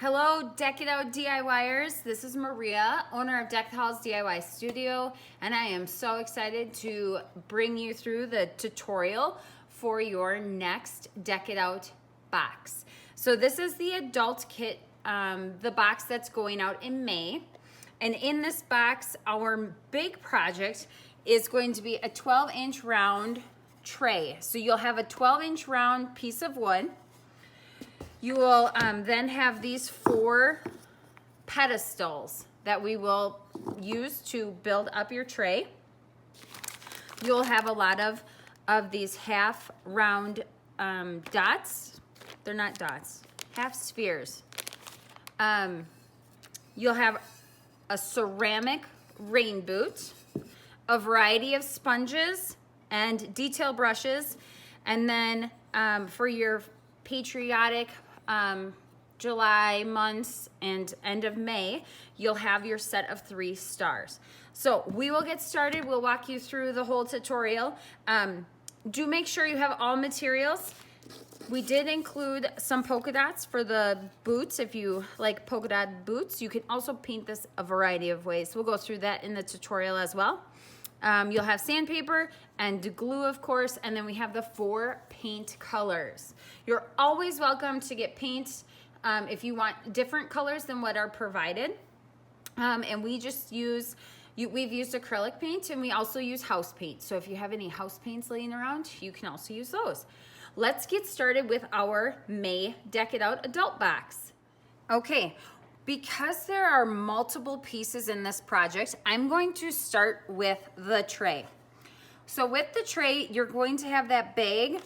Hello, Deck It Out DIYers. This is Maria, owner of Deck the Halls DIY Studio, and I am so excited to bring you through the tutorial for your next Deck It Out box. So this is the adult kit, the box that's going out in May. And in this box, our big project is going to be a 12-inch round tray. So you'll have a 12-inch round piece of wood. You will then have these 4 pedestals that we will use to build up your tray. You'll have a lot of these half round dots. They're not dots, half spheres. You'll have a ceramic rain boot, a variety of sponges and detail brushes, and then for your patriotic July months and end of May, you'll have your set of 3 stars. So we will get started. We'll walk you through the whole tutorial. Do make sure you have all materials. We did include some polka dots for the boots. If you like polka dot boots, you can also paint this a variety of ways. We'll go through that in the tutorial as well. You'll have sandpaper and glue, of course, and then we have the 4 paint colors. You're always welcome to get paint if you want different colors than what are provided. And we just use, we've used acrylic paint, and we also use house paint. So if you have any house paints laying around, you can also use those. Let's get started with our May Deck It Out adult box. Okay. Because there are multiple pieces in this project, I'm going to start with the tray. So with the tray, you're going to have that bag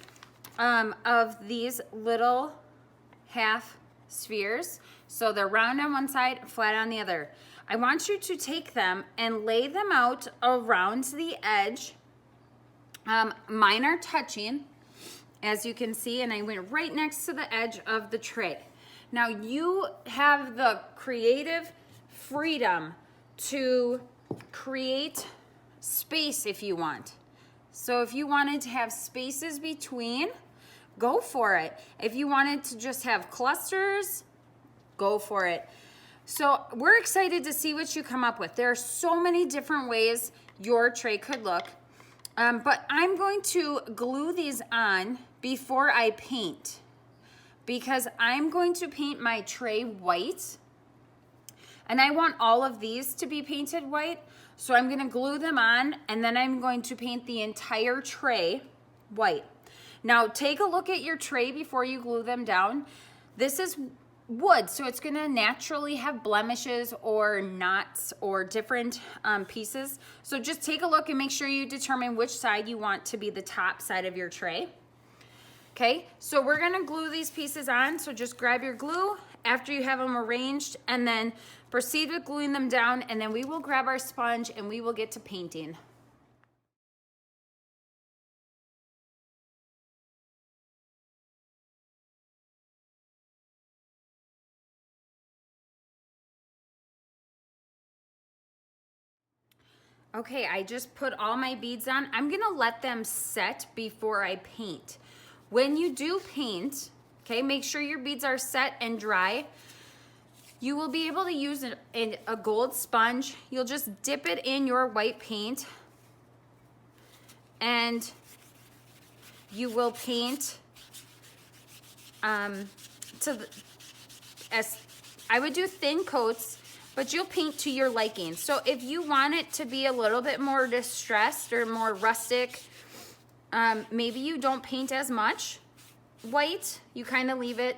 of these little half spheres. So they're round on one side, flat on the other. I want you to take them and lay them out around the edge. Mine are touching, as you can see, and I went right next to the edge of the tray. Now you have the creative freedom to create space if you want. So if you wanted to have spaces between, go for it. If you wanted to just have clusters, go for it. So we're excited to see what you come up with. There are so many different ways your tray could look, but I'm going to glue these on before I paint, because I'm going to paint my tray white, and I want all of these to be painted white. So I'm gonna glue them on, and then I'm going to paint the entire tray white. Now take a look at your tray before you glue them down. This is wood, so it's gonna naturally have blemishes or knots or different pieces. So just take a look and make sure you determine which side you want to be the top side of your tray. Okay, so we're gonna glue these pieces on, so just grab your glue after you have them arranged, and then proceed with gluing them down, and then we will grab our sponge and we will get to painting. Okay, I just put all my beads on. I'm gonna let them set before I paint. When you do paint, okay, make sure your beads are set and dry. You will be able to use a gold sponge. You'll just dip it in your white paint, and you will paint I would do thin coats, but you'll paint to your liking. So if you want it to be a little bit more distressed or more rustic, maybe you don't paint as much white. You kind of leave it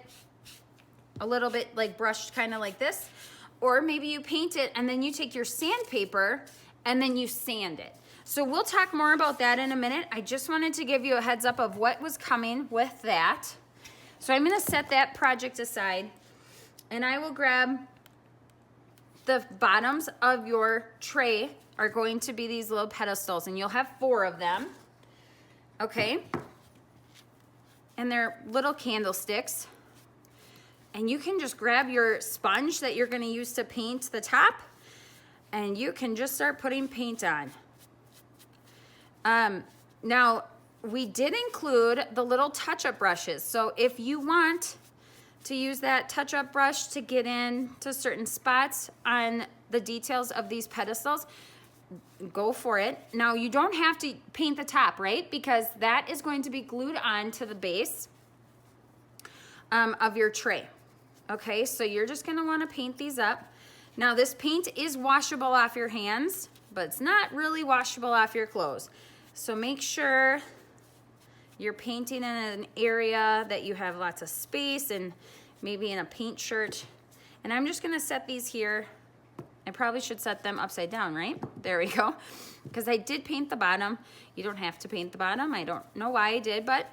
a little bit like brushed, kind of like this. Or maybe you paint it and then you take your sandpaper and then you sand it. So we'll talk more about that in a minute. I just wanted to give you a heads up of what was coming with that. So I'm gonna set that project aside, and I will grab the bottoms of your tray are going to be these little pedestals, and you'll have 4 of them. Okay, and they're little candlesticks, and you can just grab your sponge that you're going to use to paint the top, and you can just start putting paint on. Now we did include the little touch-up brushes, so if you want to use that touch-up brush to get in to certain spots on the details of these pedestals, go for it. Now, you don't have to paint the top, right? Because that is going to be glued on to the base of your tray. Okay, so you're just gonna wanna paint these up. Now, this paint is washable off your hands, but it's not really washable off your clothes. So make sure you're painting in an area that you have lots of space and maybe in a paint shirt. And I'm just gonna set these here. I probably should set them upside down, right? There we go. Because I did paint the bottom. You don't have to paint the bottom. I don't know why I did, but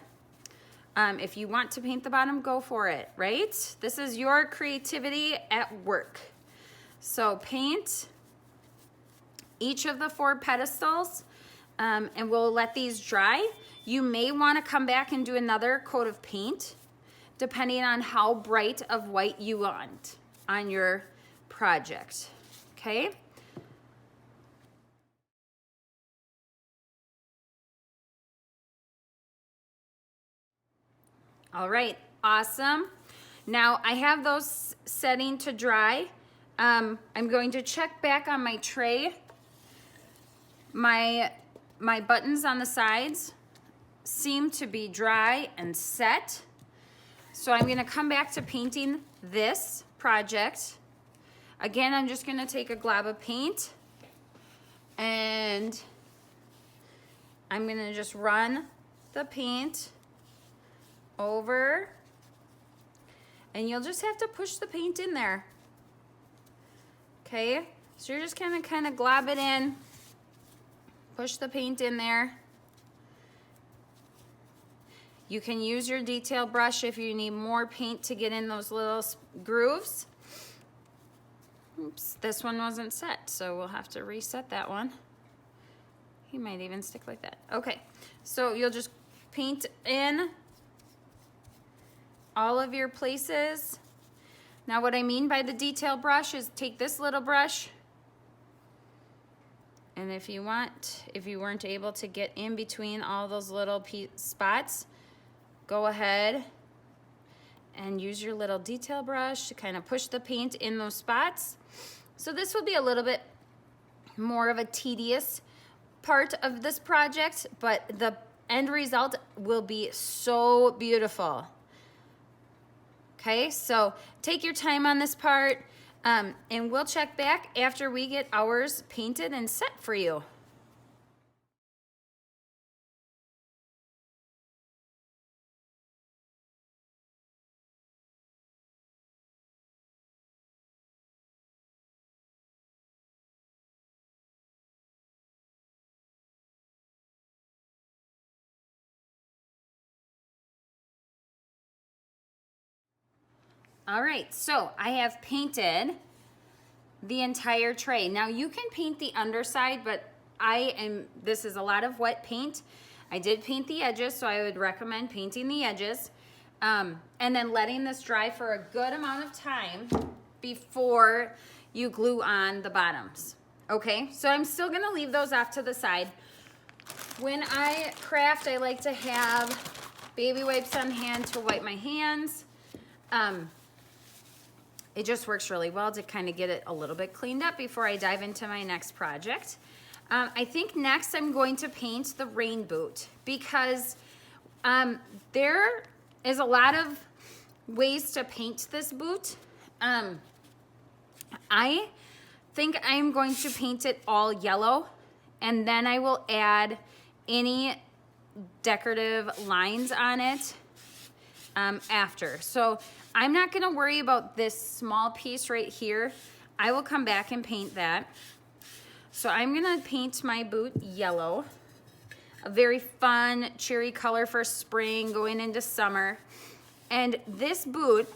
if you want to paint the bottom, go for it, right? This is your creativity at work. So paint each of the 4 pedestals, and we'll let these dry. You may want to come back and do another coat of paint, depending on how bright of white you want on your project, okay? All right, awesome. Now I have those setting to dry. I'm going to check back on my tray. My buttons on the sides seem to be dry and set. So I'm gonna come back to painting this project. Again, I'm just gonna take a glob of paint and I'm gonna just run the paint over, and you'll just have to push the paint in there. Okay, so you're just gonna kind of glob it in, push the paint in there. You can use your detail brush if you need more paint to get in those little grooves. Oops, this one wasn't set, so we'll have to reset that one. He might even stick like that. Okay, so you'll just paint in all of your places. Now, what I mean by the detail brush is take this little brush, and if you weren't able to get in between all those little spots, go ahead and use your little detail brush to kind of push the paint in those spots. So this will be a little bit more of a tedious part of this project, but the end result will be so beautiful. Okay, so take your time on this part, and we'll check back after we get ours painted and set for you. All right, so I have painted the entire tray. Now you can paint the underside, but this is a lot of wet paint. I did paint the edges, so I would recommend painting the edges, and then letting this dry for a good amount of time before you glue on the bottoms. Okay, so I'm still gonna leave those off to the side. When I craft, I like to have baby wipes on hand to wipe my hands. It just works really well to kind of get it a little bit cleaned up before I dive into my next project. I think next I'm going to paint the rain boot, because there is a lot of ways to paint this boot. I think I'm going to paint it all yellow, and then I will add any decorative lines on it after. So I'm not gonna worry about this small piece right here. I will come back and paint that. So I'm gonna paint my boot yellow, a very fun cherry color for spring going into summer. And this boot,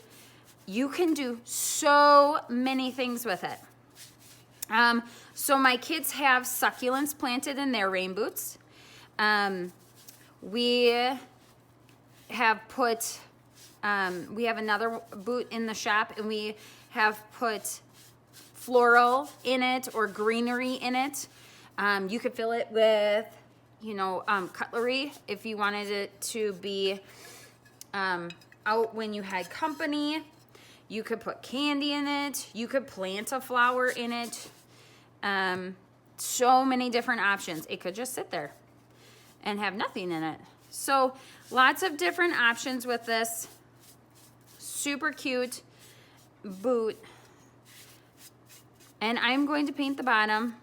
you can do so many things with it. So my kids have succulents planted in their rain boots. We have put, we have another boot in the shop, and we have put floral in it or greenery in it. You could fill it with, cutlery if you wanted it to be out when you had company. You could put candy in it. You could plant a flower in it. So many different options. It could just sit there and have nothing in it. So lots of different options with this super cute boot. And I'm going to paint the bottom.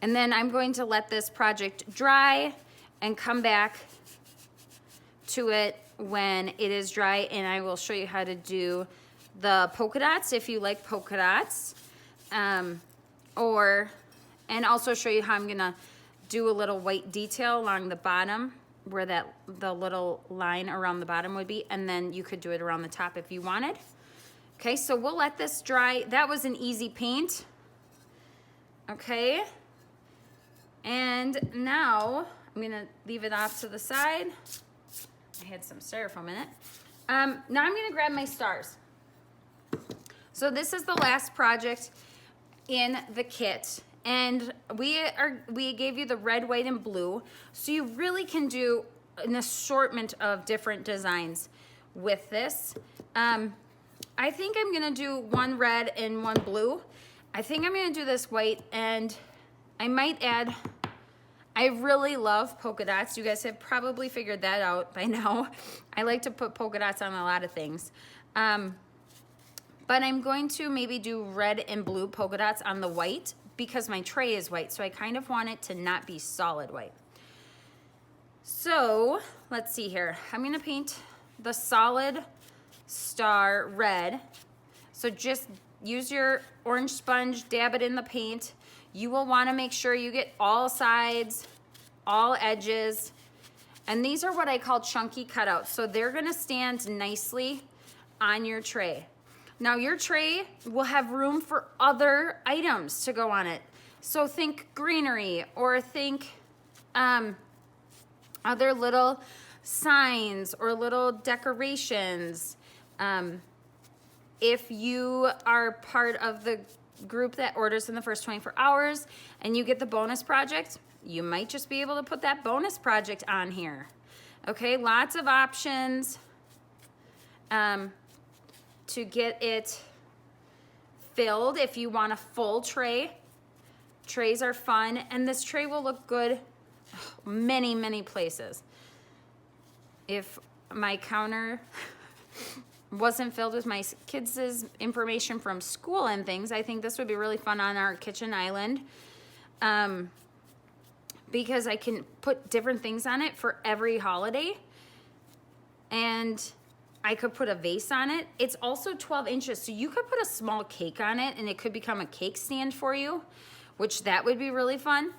And then I'm going to let this project dry and come back to it when it is dry, and I will show you how to do the polka dots if you like polka dots. And also show you how I'm gonna do a little white detail along the bottom where the little line around the bottom would be, and then you could do it around the top if you wanted. Okay, so we'll let this dry. That was an easy paint. Okay, and now I'm gonna leave it off to the side. I had some styrofoam in it. Now I'm gonna grab my stars. So this is the last project in the kit, and we gave you the red, white, and blue, so you really can do an assortment of different designs with this. I think I'm gonna do one red and one blue. I think I'm gonna do this white, and I might add, I really love polka dots. You guys have probably figured that out by now. I like to put polka dots on a lot of things. But I'm going to maybe do red and blue polka dots on the white because my tray is white, so I kind of want it to not be solid white. So let's see here. I'm gonna paint the solid star red. So just use your orange sponge, dab it in the paint. You will wanna make sure you get all sides, all edges, and these are what I call chunky cutouts. So they're gonna stand nicely on your tray. Now your tray will have room for other items to go on it. So think greenery, or think other little signs or little decorations. If you are part of the group that orders in the first 24 hours and you get the bonus project, you might just be able to put that bonus project on here. Okay, lots of options to get it filled if you want a full tray. Trays are fun, and this tray will look good many, many places. If my counter wasn't filled with my kids' information from school and things, I think this would be really fun on our kitchen island, because I can put different things on it for every holiday, and I could put a vase on it. It's also 12 inches, so you could put a small cake on it and it could become a cake stand for you, which that would be really fun.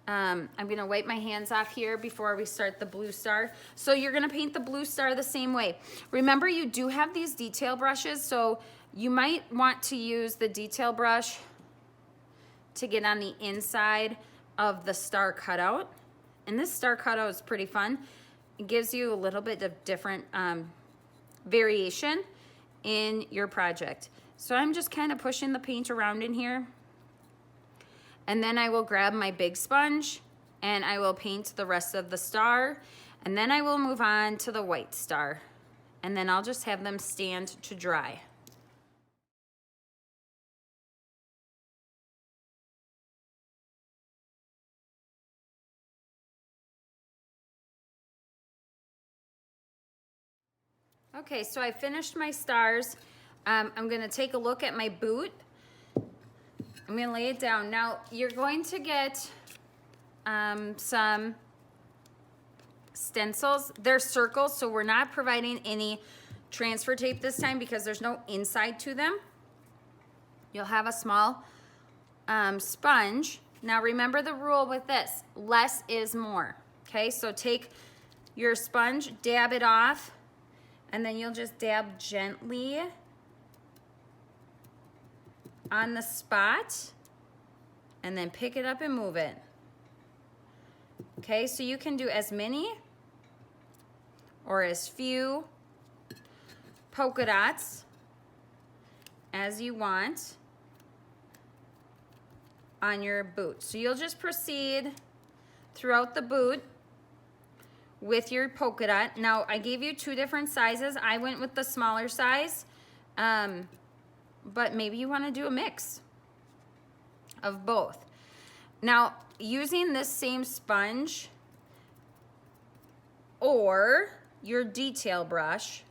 I'm gonna wipe my hands off here before we start the blue star. So you're gonna paint the blue star the same way. Remember, you do have these detail brushes, so you might want to use the detail brush to get on the inside of the star cutout. And this star cutout is pretty fun. It gives you a little bit of different variation in your project. So I'm just kind of pushing the paint around in here. And then I will grab my big sponge and I will paint the rest of the star. And then I will move on to the white star. And then I'll just have them stand to dry. Okay, so I finished my stars. I'm gonna take a look at my boot. I'm gonna lay it down. Now, you're going to get some stencils. They're circles, so we're not providing any transfer tape this time because there's no inside to them. You'll have a small sponge. Now, remember the rule with this, less is more. Okay, so take your sponge, dab it off, and then you'll just dab gently on the spot and then pick it up and move it. Okay, so you can do as many or as few polka dots as you want on your boot. So you'll just proceed throughout the boot with your polka dot. Now, I gave you 2 different sizes. I went with the smaller size, but maybe you want to do a mix of both. Now, using this same sponge or your detail brush,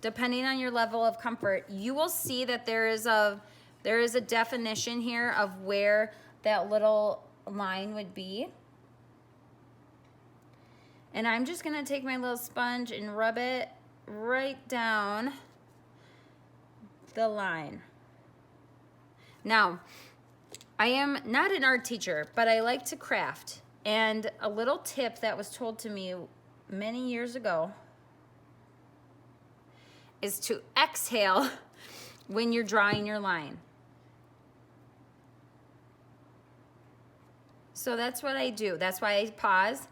depending on your level of comfort, you will see that there is a definition here of where that little line would be. And I'm just gonna take my little sponge and rub it right down the line. Now, I am not an art teacher, but I like to craft. And a little tip that was told to me many years ago is to exhale when you're drawing your line. So that's what I do. That's why I pause.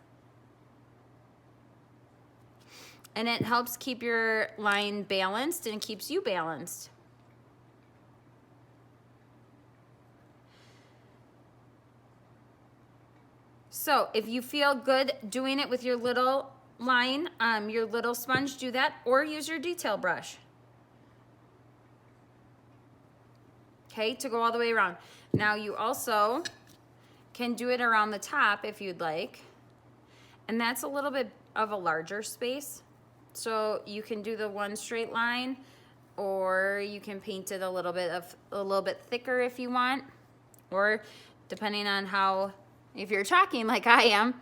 And it helps keep your line balanced and it keeps you balanced. So if you feel good doing it with your little line, your little sponge, do that, or use your detail brush. Okay, to go all the way around. Now you also can do it around the top if you'd like. And that's a little bit of a larger space. So you can do the one straight line, or you can paint it a little bit thicker if you want, or depending on how, if you're talking like I am,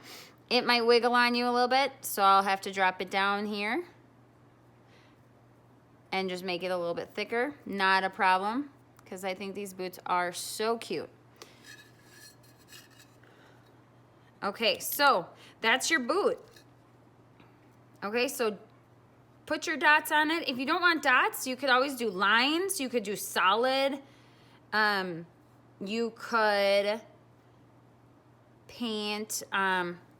it might wiggle on you a little bit, so I'll have to drop it down here and just make it a little bit thicker. Not a problem, because I think these boots are so cute. Okay, so that's your boot. Okay, so put your dots on it. If you don't want dots, you could always do lines. You could do solid. You could paint,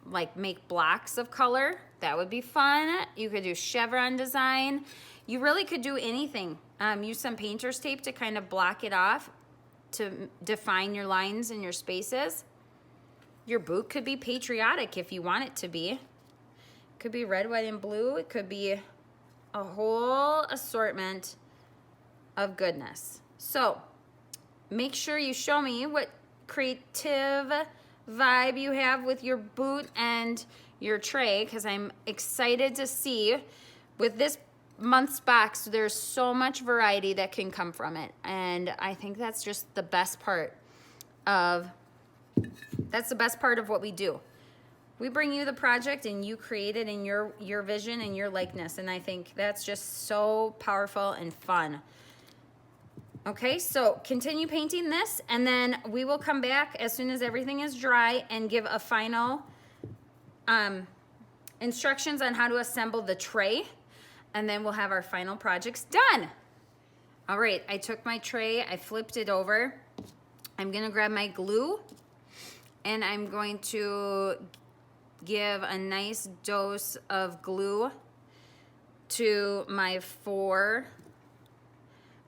like make blocks of color. That would be fun. You could do chevron design. You really could do anything. Use some painter's tape to kind of block it off to define your lines and your spaces. Your boot could be patriotic if you want it to be. It could be red, white, and blue. It could be a whole assortment of goodness. So make sure you show me what creative vibe you have with your boot and your tray, because I'm excited to see with this month's box, there's so much variety that can come from it. And I think that's just the best part of what we do. We bring you the project and you create it in your vision and your likeness. And I think that's just so powerful and fun. Okay, so continue painting this, and then we will come back as soon as everything is dry and give a final instructions on how to assemble the tray, and then we'll have our final projects done. All right, I took my tray, I flipped it over. I'm gonna grab my glue, and I'm going to give a nice dose of glue to my 4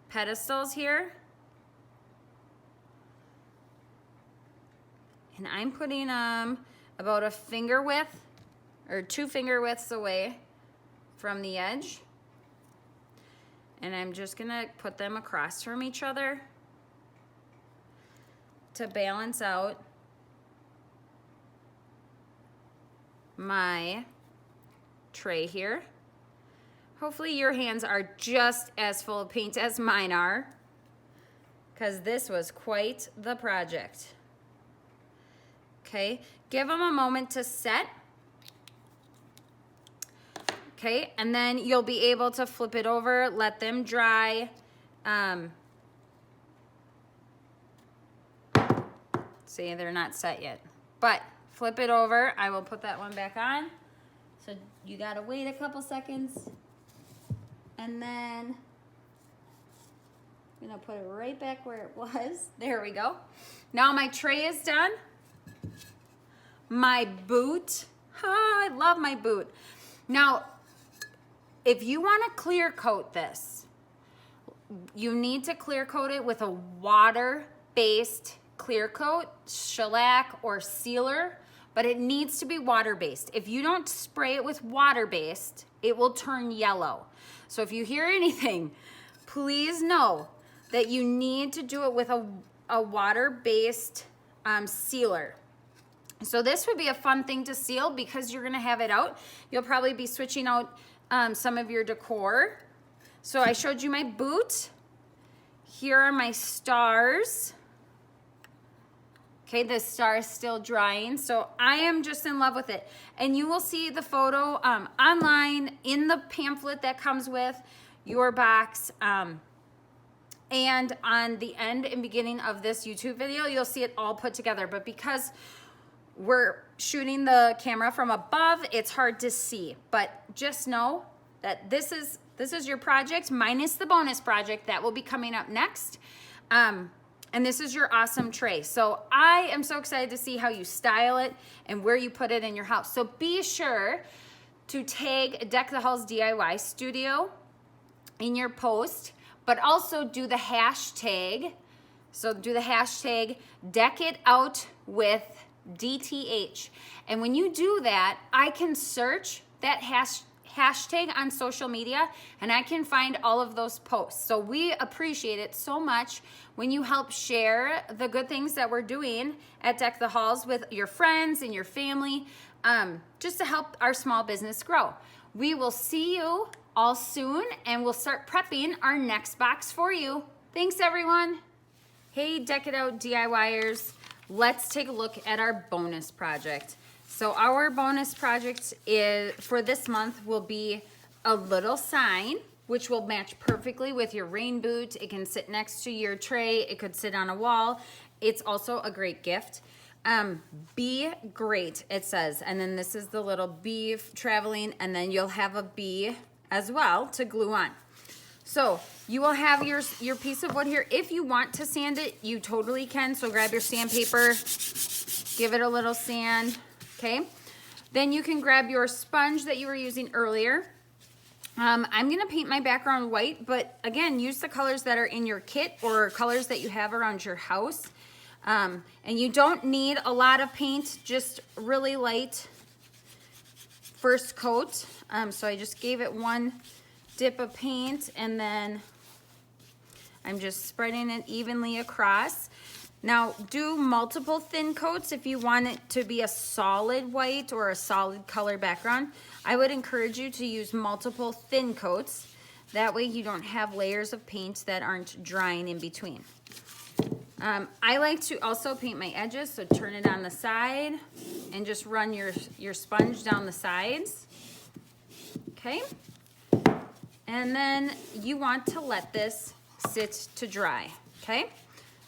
pedestals here. And I'm putting them about a finger width or 2 finger widths away from the edge. And I'm just gonna put them across from each other to balance out my tray here. Hopefully your hands are just as full of paint as mine are, because this was quite the project. Okay, give them a moment to set. Okay, and then you'll be able to flip it over, let them dry. See, they're not set yet, but flip it over. I will put that one back on. So you gotta wait a couple seconds. And then I'm gonna put it right back where it was. There we go. Now my tray is done. My boot, I love my boot. Now, if you wanna clear coat this, you need to clear coat it with a water-based clear coat, shellac or sealer, but it needs to be water-based. If you don't spray it with water-based, it will turn yellow. So if you hear anything, please know that you need to do it with a water-based sealer. So this would be a fun thing to seal because you're gonna have it out. You'll probably be switching out some of your decor. So I showed you my boot. Here are my stars. Okay, the star is still drying, so I am just in love with it. And you will see the photo online in the pamphlet that comes with your box. And on the end and beginning of this YouTube video, you'll see it all put together. But because we're shooting the camera from above, it's hard to see. But just know that this is your project minus the bonus project that will be coming up next. And this is your awesome tray. So I am so excited to see how you style it and where you put it in your house. So be sure to tag Deck the Halls DIY Studio in your post, but also do the hashtag. So do the hashtag Deck It Out with DTH. And when you do that, I can search that hashtag on social media and I can find all of those posts. So we appreciate it so much when you help share the good things that we're doing at Deck the Halls with your friends and your family, just to help our small business grow. We will see you all soon and we'll start prepping our next box for you. Thanks everyone. Hey Deck It Out DIYers, let's take a look at our bonus project. So our bonus project is for this month will be a little sign, which will match perfectly with your rain boot. It can sit next to your tray. It could sit on a wall. It's also a great gift. Be great, it says. And then this is the little bee traveling, and then you'll have a bee as well to glue on. So you will have your piece of wood here. If you want to sand it, you totally can. So grab your sandpaper, give it a little sand. Okay, then you can grab your sponge that you were using earlier. I'm gonna paint my background white, but again, use the colors that are in your kit or colors that you have around your house. And you don't need a lot of paint, just really light first coat. So I just gave it one dip of paint and then I'm just spreading it evenly across. Now do multiple thin coats if you want it to be a solid white or a solid color background. I would encourage you to use multiple thin coats. That way you don't have layers of paint that aren't drying in between. I like to also paint my edges, so turn it on the side and just run your sponge down the sides. Okay? And then you want to let this sit to dry, okay?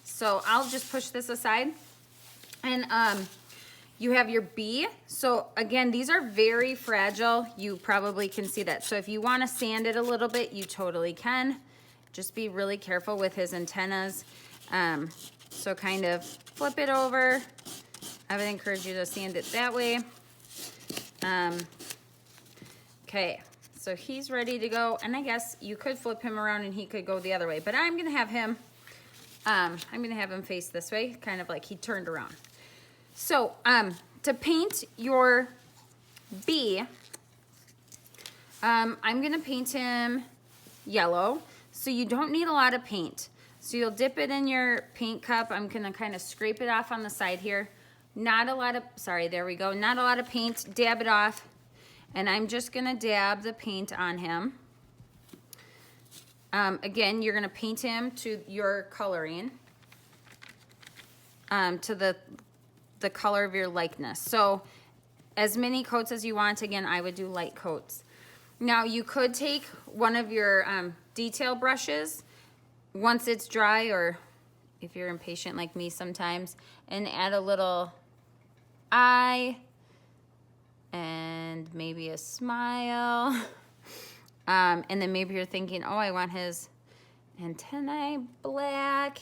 So I'll just push this aside. And you have your bee. So again, these are very fragile. You probably can see that. So if you want to sand it a little bit, you totally can. Just be really careful with his antennas. So kind of flip it over. I would encourage you to sand it that way. Okay, so he's ready to go. And I guess you could flip him around and he could go the other way. But I'm going to have him face this way, kind of like he turned around. So to paint your bee, I'm gonna paint him yellow. So you don't need a lot of paint. So you'll dip it in your paint cup. I'm gonna kind of scrape it off on the side here. Not a lot of, sorry, there we go. Not a lot of paint, dab it off. And I'm just gonna dab the paint on him. Again, you're gonna paint him to your coloring, to the color of your likeness. So as many coats as you want. Again, I would do light coats. Now you could take one of your detail brushes once it's dry, or if you're impatient like me sometimes, and add a little eye and maybe a smile. And then maybe you're thinking, oh, I want his antennae black.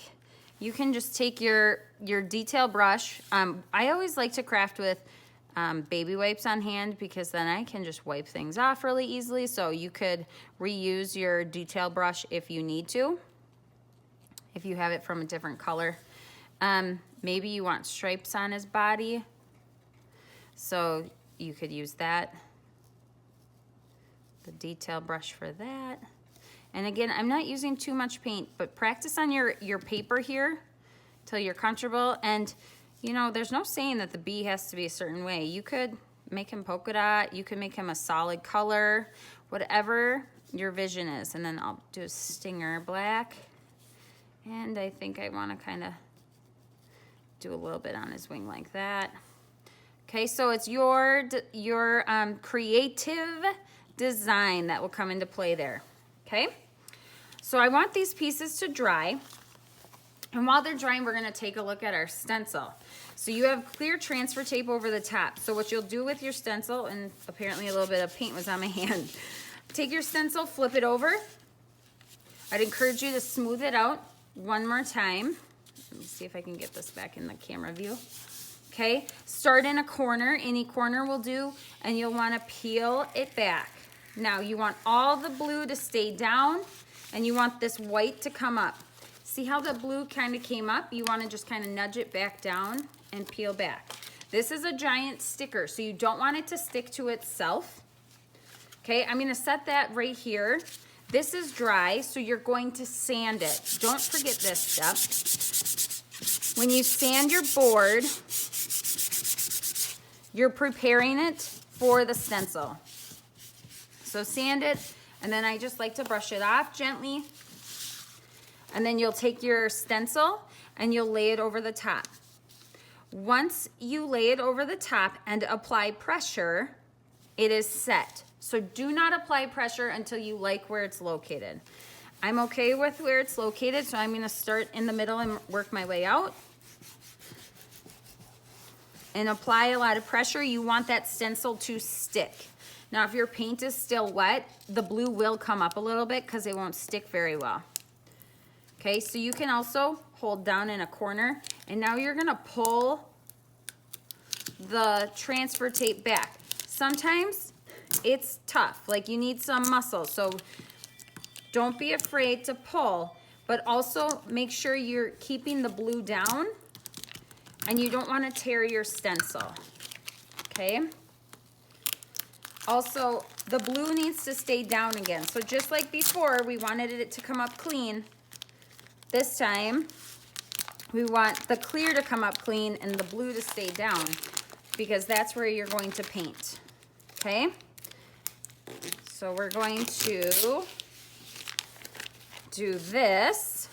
You can just take your detail brush. I always like to craft with baby wipes on hand because then I can just wipe things off really easily. So you could reuse your detail brush if you need to, if you have it from a different color. Maybe you want stripes on his body. So you could use that, the detail brush for that. And again, I'm not using too much paint, but practice on your paper here till you're comfortable. And you know, there's no saying that the bee has to be a certain way. You could make him polka dot, you can make him a solid color, whatever your vision is. And then I'll do a stinger black. And I think I want to kind of do a little bit on his wing like that. Okay, so it's your creative design that will come into play there. Okay, so I want these pieces to dry. And while they're drying, we're going to take a look at our stencil. So you have clear transfer tape over the top. So what you'll do with your stencil, and apparently a little bit of paint was on my hand. Take your stencil, flip it over. I'd encourage you to smooth it out one more time. Let me see if I can get this back in the camera view. Okay, start in a corner, any corner will do, and you'll want to peel it back. Now you want all the blue to stay down, and you want this white to come up. See how the blue kind of came up? You want to just kind of nudge it back down and peel back. This is a giant sticker, so you don't want it to stick to itself. Okay, I'm going to set that right here. This is dry, so you're going to sand it. Don't forget this step. When you sand your board, you're preparing it for the stencil. So sand it, and then I just like to brush it off gently. And then you'll take your stencil and you'll lay it over the top. Once you lay it over the top and apply pressure, it is set. So do not apply pressure until you like where it's located. I'm okay with where it's located, so I'm going to start in the middle and work my way out. And apply a lot of pressure. You want that stencil to stick. Now, if your paint is still wet, the blue will come up a little bit because it won't stick very well. Okay, so you can also hold down in a corner, and now you're gonna pull the transfer tape back. Sometimes it's tough, like you need some muscle, so don't be afraid to pull, but also make sure you're keeping the blue down, and you don't wanna tear your stencil, okay? Also, the blue needs to stay down again. So just like before, we wanted it to come up clean. This time, we want the clear to come up clean and the blue to stay down because that's where you're going to paint, okay? So we're going to do this,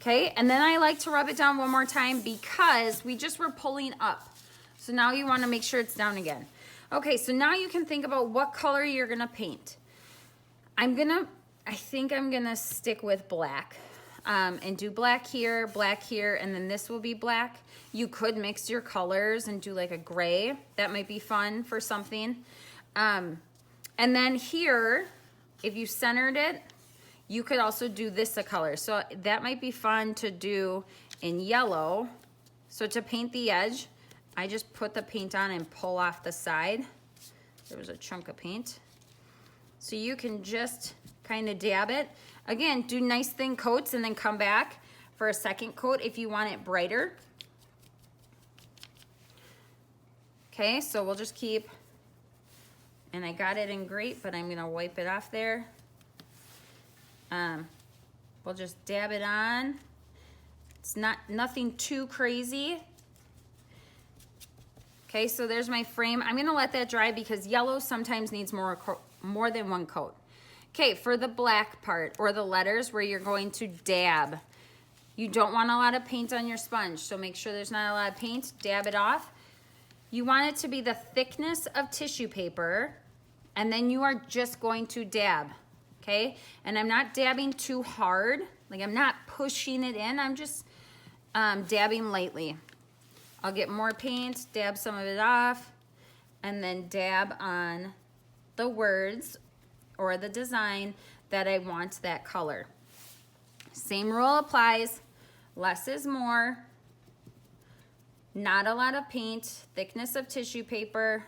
okay? And then I like to rub it down one more time because we just were pulling up. So now you want to make sure it's down again. Okay, so now you can think about what color you're gonna paint. I think I'm gonna stick with black and do black here, and then this will be black. You could mix your colors and do like a gray. That might be fun for something. And then here, if you centered it, you could also do this a color. So that might be fun to do in yellow. So to paint the edge, I just put the paint on and pull off the side. There was a chunk of paint. So you can just kind of dab it. Again, do nice thin coats and then come back for a second coat if you want it brighter. Okay, so we'll just keep, and I got it in great, but I'm gonna wipe it off there. We'll just dab it on. It's nothing too crazy. Okay, so there's my frame. I'm gonna let that dry because yellow sometimes needs more than one coat. Okay, for the black part or the letters where you're going to dab, you don't want a lot of paint on your sponge, so make sure there's not a lot of paint, dab it off. You want it to be the thickness of tissue paper, and then you are just going to dab, okay? And I'm not dabbing too hard, like I'm not pushing it in, I'm just dabbing lightly. I'll get more paint, dab some of it off, and then dab on the words or the design that I want that color. Same rule applies, less is more, not a lot of paint, thickness of tissue paper.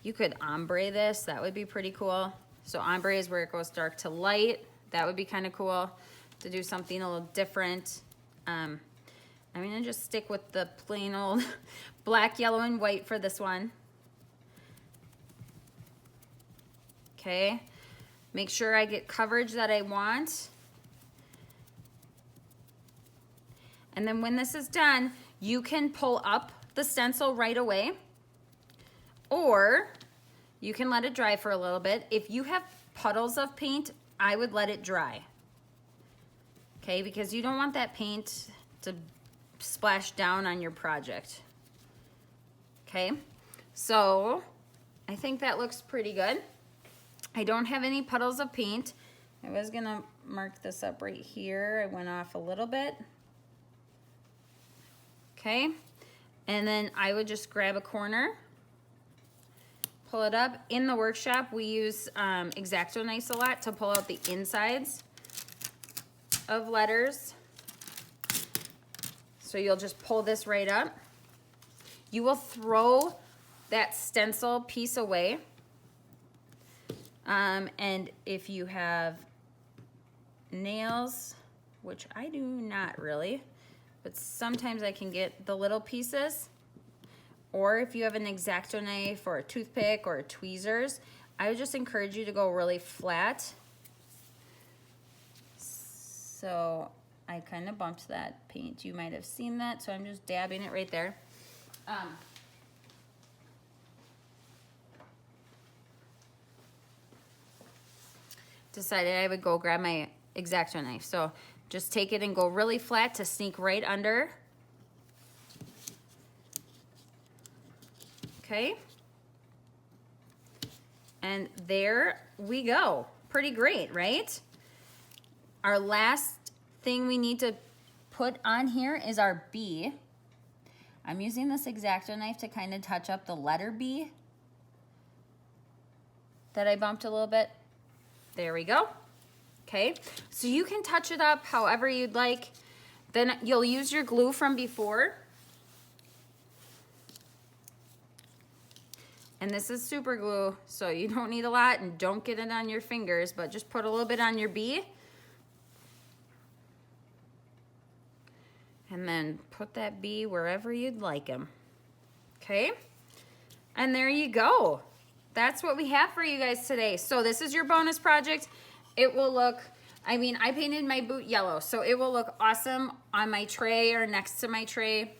You could ombre this, that would be pretty cool. So ombre is where it goes dark to light. That would be kind of cool to do something a little different. I'm gonna just stick with the plain old black, yellow, and white for this one. Okay, make sure I get coverage that I want. And then when this is done, you can pull up the stencil right away, or you can let it dry for a little bit. If you have puddles of paint, I would let it dry. Okay, because you don't want that paint to splash down on your project. Okay, so I think that looks pretty good. I don't have any puddles of paint. I was gonna mark this up right here. I went off a little bit. Okay, and then I would just grab a corner, pull it up. In the workshop, we use X-Acto knives a lot to pull out the insides of letters. So you'll just pull this right up. You will throw that stencil piece away. And if you have nails, which I do not really, but sometimes I can get the little pieces, or if you have an X-Acto knife or a toothpick or tweezers, I would just encourage you to go really flat. So I kind of bumped that paint. You might have seen that, so I'm just dabbing it right there. Decided I would go grab my X-Acto knife. So just take it and go really flat to sneak right under. Okay. And there we go. Pretty great, right? Our last thing we need to put on here is our B. I'm using this X-Acto knife to kind of touch up the letter B that I bumped a little bit. There we go. Okay, so you can touch it up however you'd like. Then you'll use your glue from before. And this is super glue, so you don't need a lot, and don't get it on your fingers, but just put a little bit on your B. And then put that B wherever you'd like them. Okay, and there you go. That's what we have for you guys today. So this is your bonus project. It will look, I mean, I painted my boot yellow, so it will look awesome on my tray or next to my tray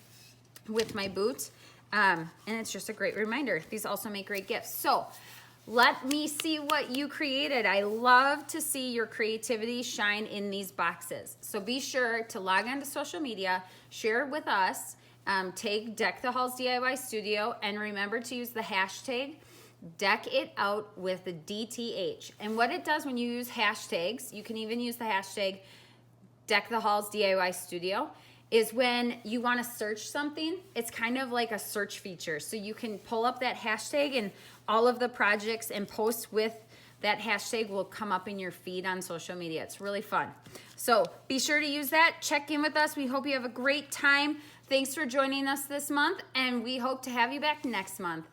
with my boot. And it's just a great reminder. These also make great gifts. So let me see what you created. I love to see your creativity shine in these boxes. So be sure to log on to social media, share it with us, tag Deck the Halls DIY Studio, and remember to use the hashtag Deck It Out with the DTH. And what it does when you use hashtags, you can even use the hashtag Deck the Halls DIY Studio, is when you want to search something, it's kind of like a search feature. So you can pull up that hashtag and all of the projects and posts with that hashtag will come up in your feed on social media. It's really fun. So be sure to use that. Check in with us. We hope you have a great time. Thanks for joining us this month, and we hope to have you back next month.